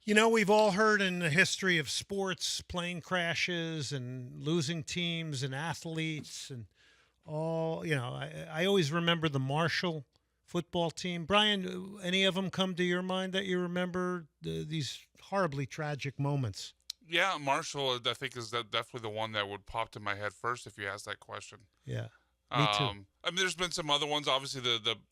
We've all heard in the history of sports plane crashes and losing teams and athletes and all. I always remember the Marshall football team. Brian, any of them come to your mind that you remember these horribly tragic moments? Yeah, Marshall, I think, is definitely the one that would pop to my head first if you asked that question. Yeah, me too. I mean, there's been some other ones. Obviously,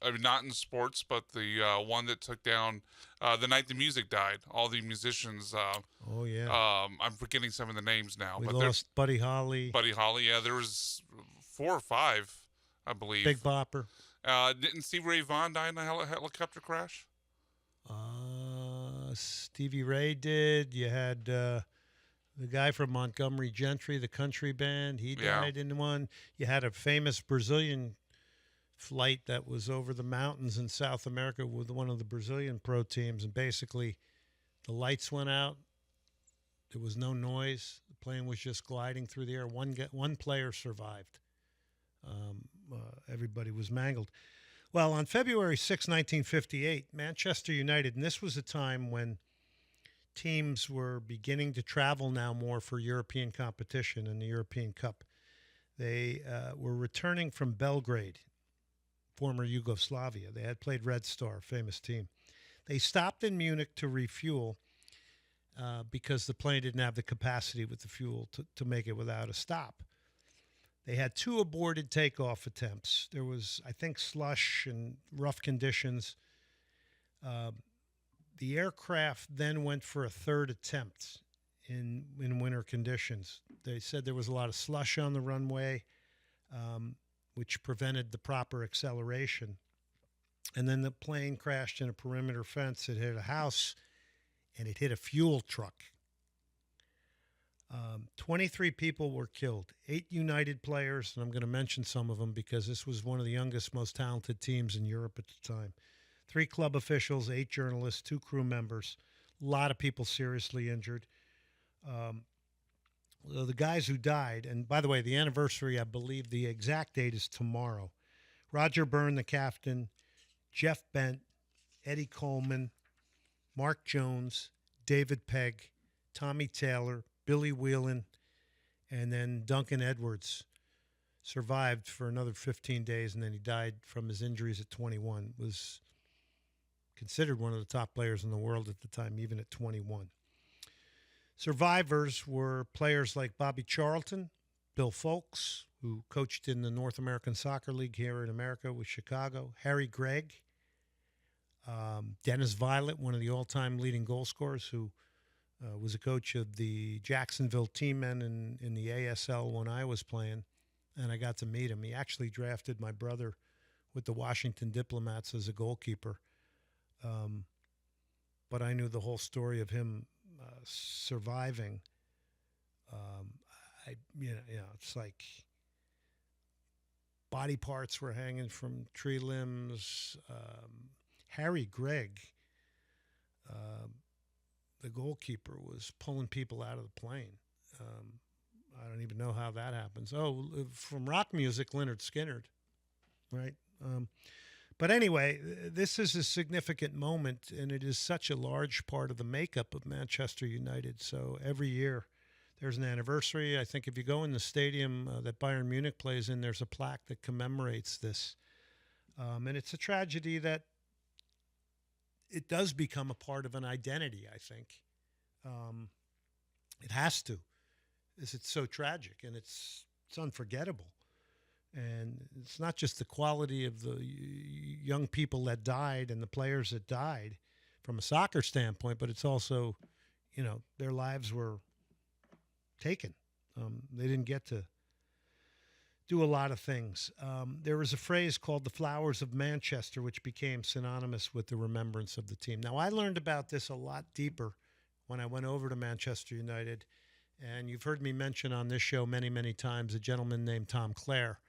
I mean, not in sports, but the one that took down the night the music died. All the musicians. Oh, yeah. I'm forgetting some of the names now, We but there's lost Buddy Holly, Buddy Holly. Yeah, there was four or five, I believe. Big Bopper. Didn't Steve Ray Vaughan die in a helicopter crash? Stevie Ray did. You had the guy from Montgomery Gentry, the country band. He Yeah. died in one. You had a famous Brazilian flight that was over the mountains in South America with one of the Brazilian pro teams, and basically the lights went out. There was no noise. The plane was just gliding through the air. One player survived. Everybody was mangled. Well, on February 6, 1958, Manchester United, and this was a time when teams were beginning to travel now more for European competition and the European Cup. They were returning from Belgrade, former Yugoslavia. They had played Red Star, famous team. They stopped in Munich to refuel because the plane didn't have the capacity with the fuel to make it without a stop. They had two aborted takeoff attempts. There was, I think, slush and rough conditions. The aircraft then went for a third attempt in winter conditions. They said there was a lot of slush on the runway, which prevented the proper acceleration. And then the plane crashed in a perimeter fence. It hit a house, and it hit a fuel truck. 23 people were killed, 8 United players, and I'm going to mention some of them because this was one of the youngest, most talented teams in Europe at the time. 3 club officials, 8 journalists, 2 crew members, a lot of people seriously injured. The guys who died, and by the way, the anniversary, I believe the exact date is tomorrow. Roger Byrne, the captain, Jeff Bent, Eddie Coleman, Mark Jones, David Pegg, Tommy Taylor, Billy Whelan, and then Duncan Edwards survived for another 15 days, and then he died from his injuries at 21. Was considered one of the top players in the world at the time, even at 21. Survivors were players like Bobby Charlton, Bill Folks, who coached in the North American Soccer League here in America with Chicago, Harry Gregg, Dennis Violet, one of the all-time leading goal scorers, who was a coach of the Jacksonville team men in the ASL when I was playing, and I got to meet him. He actually drafted my brother with the Washington Diplomats as a goalkeeper. But I knew the whole story of him surviving. It's like body parts were hanging from tree limbs. Harry Gregg, the goalkeeper, was pulling people out of the plane. I don't even know how that happens. Oh, from rock music, Lynyrd Skynyrd, right? But anyway, this is a significant moment, and it is such a large part of the makeup of Manchester United. So every year there's an anniversary. I think if you go in the stadium that Bayern Munich plays in, there's a plaque that commemorates this. And it's a tragedy that it does become a part of an identity, I think. It has to. It's so tragic, and it's unforgettable. And it's not just the quality of the young people that died and the players that died from a soccer standpoint, but it's also, their lives were taken. They didn't get to do a lot of things. There was a phrase called the Flowers of Manchester, which became synonymous with the remembrance of the team. Now, I learned about this a lot deeper when I went over to Manchester United, and you've heard me mention on this show many, many times a gentleman named Tom Clare,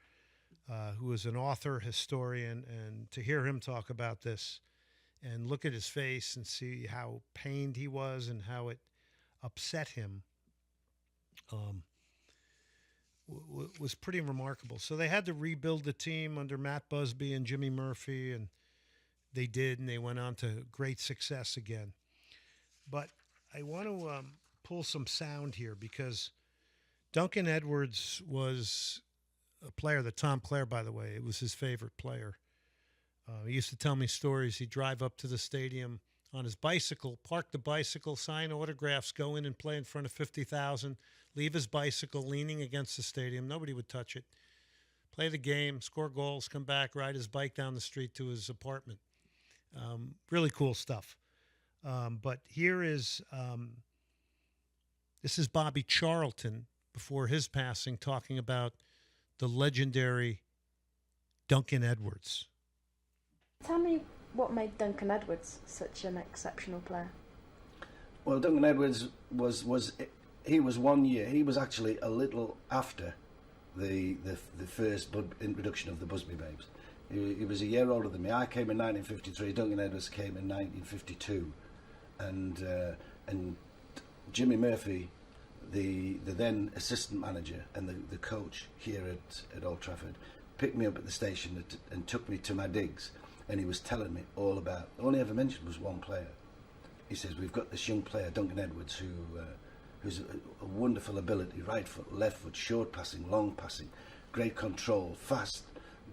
who is an author, historian, and to hear him talk about this and look at his face and see how pained he was and how it upset him was pretty remarkable. So they had to rebuild the team under Matt Busby and Jimmy Murphy, and they did, and they went on to great success again. But I want to pull some sound here because Duncan Edwards was a player that Tom Clare, by the way, it was his favorite player. He used to tell me stories. He'd drive up to the stadium on his bicycle, park the bicycle, sign autographs, go in and play in front of 50,000, leave his bicycle leaning against the stadium. Nobody would touch it. Play the game, score goals, come back, ride his bike down the street to his apartment. Really cool stuff. But here is this is Bobby Charlton before his passing talking about the legendary Duncan Edwards. Tell me what made Duncan Edwards such an exceptional player. Well, Duncan Edwards was 1 year. He was actually a little after the first introduction of the Busby Babes. He was a year older than me. I came in 1953. Duncan Edwards came in 1952, and Jimmy Murphy, the then assistant manager and the coach here at Old Trafford, picked me up at the station and took me to my digs. And he was telling me all about, all he ever mentioned was one player. He says, we've got this young player, Duncan Edwards, who's a wonderful ability, right foot, left foot, short passing, long passing, great control, fast,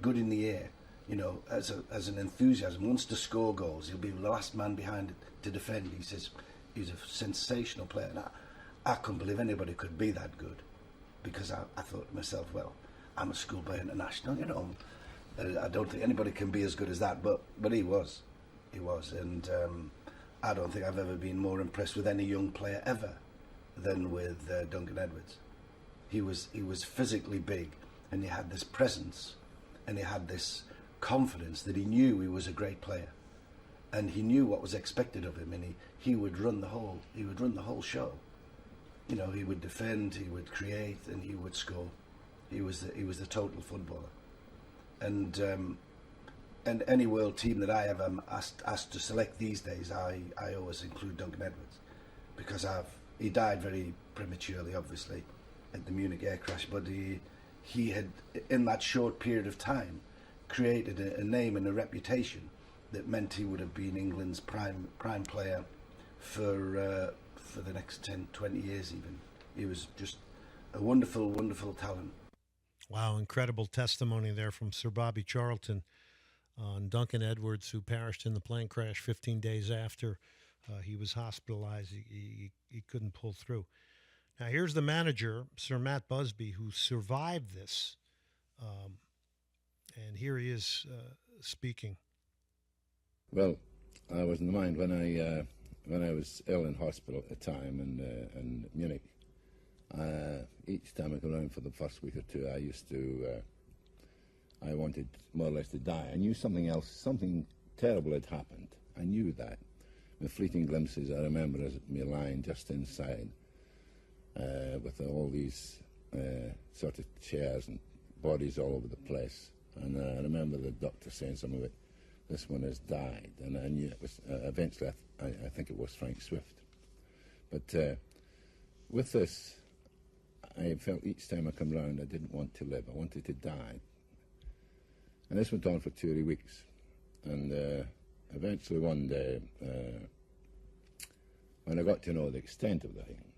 good in the air. You know, as an enthusiasm, wants to score goals. He'll be the last man behind it to defend. He says he's a sensational player. And I couldn't believe anybody could be that good, because I thought to myself, well, I'm a schoolboy international, you know. I don't think anybody can be as good as that, but he was, and I don't think I've ever been more impressed with any young player ever than with Duncan Edwards. He was physically big, and he had this presence, and he had this confidence that he knew he was a great player, and he knew what was expected of him, and he would run the whole show. You know, he would defend, he would create, and he would score. He was the total footballer. And any world team that I ever asked to select these days, I always include Duncan Edwards, because he died very prematurely, obviously, at the Munich air crash. But he had, in that short period of time, created a name and a reputation that meant he would have been England's prime player for the next 10, 20 years even. He was just a wonderful, wonderful talent. Wow, incredible testimony there from Sir Bobby Charlton on Duncan Edwards, who perished in the plane crash 15 days after he was hospitalized. He couldn't pull through. Now, here's the manager, Sir Matt Busby, who survived this. And here he is speaking. Well, I was in the mind when I was ill in hospital at the time in Munich. Each time I come around for the first week or two, I wanted more or less to die. I knew something terrible had happened. I knew that. With fleeting glimpses, I remember me lying just inside with all these sort of chairs and bodies all over the place. And I remember the doctor saying something about, this one has died. And I knew it was, eventually I think it was Frank Swift. But with this, I felt each time I come round I didn't want to live. I wanted to die. And this went on for 2 or 3 weeks. And eventually one day, when I got to know the extent of the thing,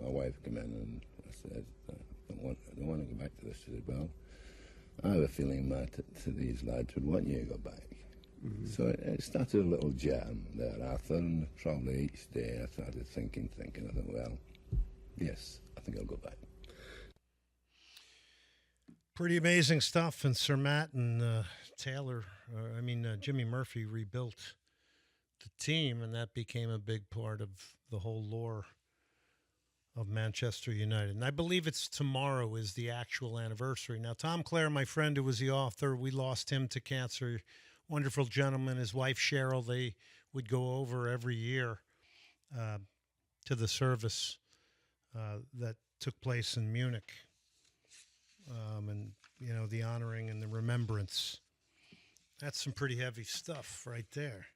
my wife came in and I said, I don't want to go back to this. She said, well, I have a feeling that these lads would want you to go back. Mm-hmm. So it started a little jam there, Arthur, and probably each day I started thinking. I thought, well, yes, I think I'll go back. Pretty amazing stuff. And Sir Matt and Jimmy Murphy rebuilt the team, and that became a big part of the whole lore of Manchester United. And I believe it's tomorrow is the actual anniversary. Now, Tom Clare, my friend who was the author, we lost him to cancer. Wonderful gentleman. His wife, Cheryl, they would go over every year to the service that took place in Munich. And, you know, the honoring and the remembrance. That's some pretty heavy stuff right there.